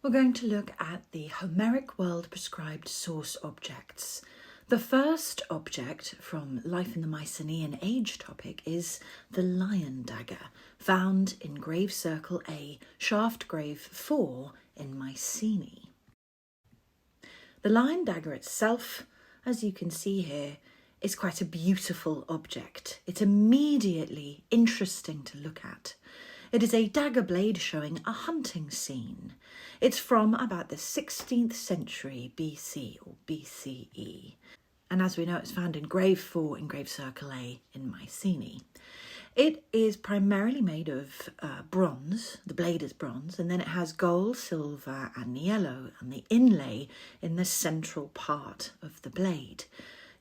We're going to look at the Homeric World prescribed source objects. The first object from Life in the Mycenaean Age topic is the lion dagger, found in grave circle A, shaft grave 4 in Mycenae. The lion dagger itself, as you can see here, is quite a beautiful object. It's immediately interesting to look at. It is a dagger blade showing a hunting scene. It's from about the 16th century BC or BCE. And as we know, it's found in grave 4 in grave circle A in Mycenae. It is primarily made of bronze. The blade is bronze, and then it has gold, silver and yellow, and the inlay in the central part of the blade.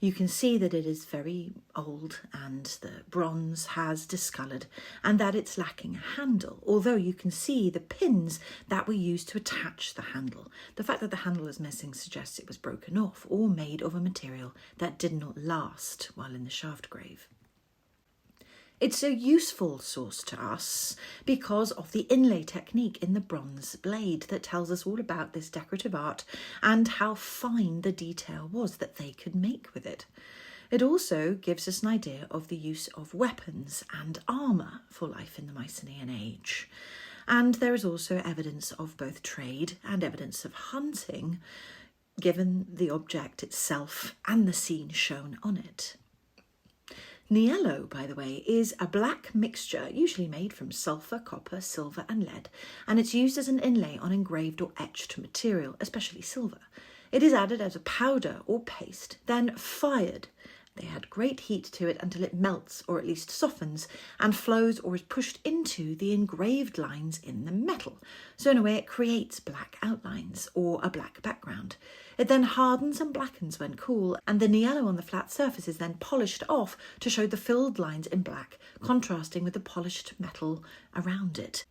You can see that it is very old and the bronze has discoloured and that it's lacking a handle, although you can see the pins that were used to attach the handle. The fact that the handle is missing suggests it was broken off or made of a material that did not last while in the shaft grave. It's a useful source to us because of the inlay technique in the bronze blade that tells us all about this decorative art and how fine the detail was that they could make with it. It also gives us an idea of the use of weapons and armour for life in the Mycenaean age. And there is also evidence of both trade and evidence of hunting, given the object itself and the scene shown on it. Niello, by the way, is a black mixture usually made from sulphur, copper, silver and lead, and it's used as an inlay on engraved or etched material, especially silver. It is added as a powder or paste, then fired. They add great heat to it until it melts or at least softens and flows or is pushed into the engraved lines in the metal. So in a way it creates black outlines or a black background. It then hardens and blackens when cool, and the niello on the flat surface is then polished off to show the filled lines in black, contrasting with the polished metal around it.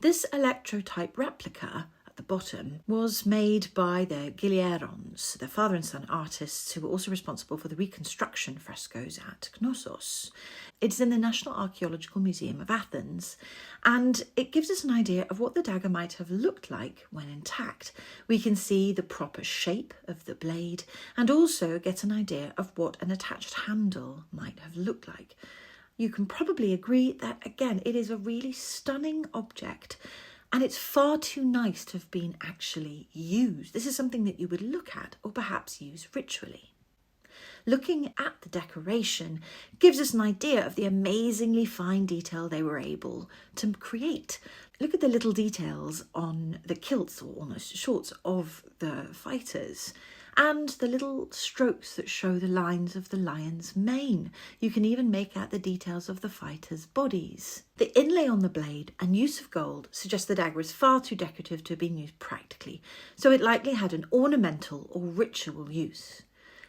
This electrotype replica at the bottom was made by the Gilierons, the father and son artists who were also responsible for the reconstruction frescoes at Knossos. It's in the National Archaeological Museum of Athens, and it gives us an idea of what the dagger might have looked like when intact. We can see the proper shape of the blade and also get an idea of what an attached handle might have looked like. You can probably agree that, again, it is a really stunning object and it's far too nice to have been actually used. This is something that you would look at or perhaps use ritually. Looking at the decoration gives us an idea of the amazingly fine detail they were able to create. Look at the little details on the kilts or almost shorts of the fighters and the little strokes that show the lines of the lion's mane. You can even make out the details of the fighters' bodies. The inlay on the blade and use of gold suggest the dagger is far too decorative to have been used practically, so it likely had an ornamental or ritual use.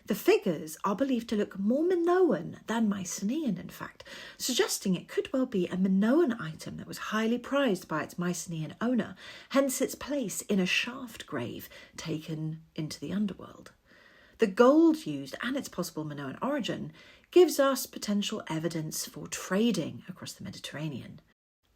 The figures are believed to look more Minoan than Mycenaean, in fact, suggesting it could well be a Minoan item that was highly prized by its Mycenaean owner, hence its place in a shaft grave taken into the underworld. The gold used and its possible Minoan origin gives us potential evidence for trading across the Mediterranean.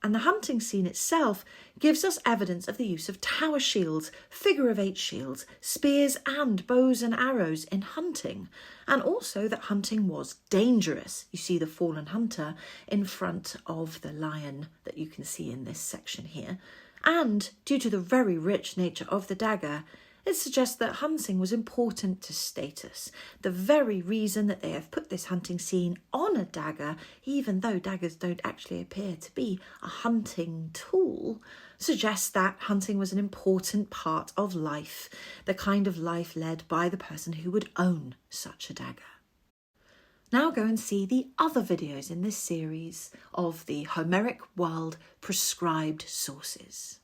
And the hunting scene itself gives us evidence of the use of tower shields, figure-of-8 shields, spears and bows and arrows in hunting, and also that hunting was dangerous. You see the fallen hunter in front of the lion that you can see in this section here, and due to the very rich nature of the dagger, it suggests that hunting was important to status. The very reason that they have put this hunting scene on a dagger, even though daggers don't actually appear to be a hunting tool, suggests that hunting was an important part of life, the kind of life led by the person who would own such a dagger. Now go and see the other videos in this series of the Homeric World prescribed sources.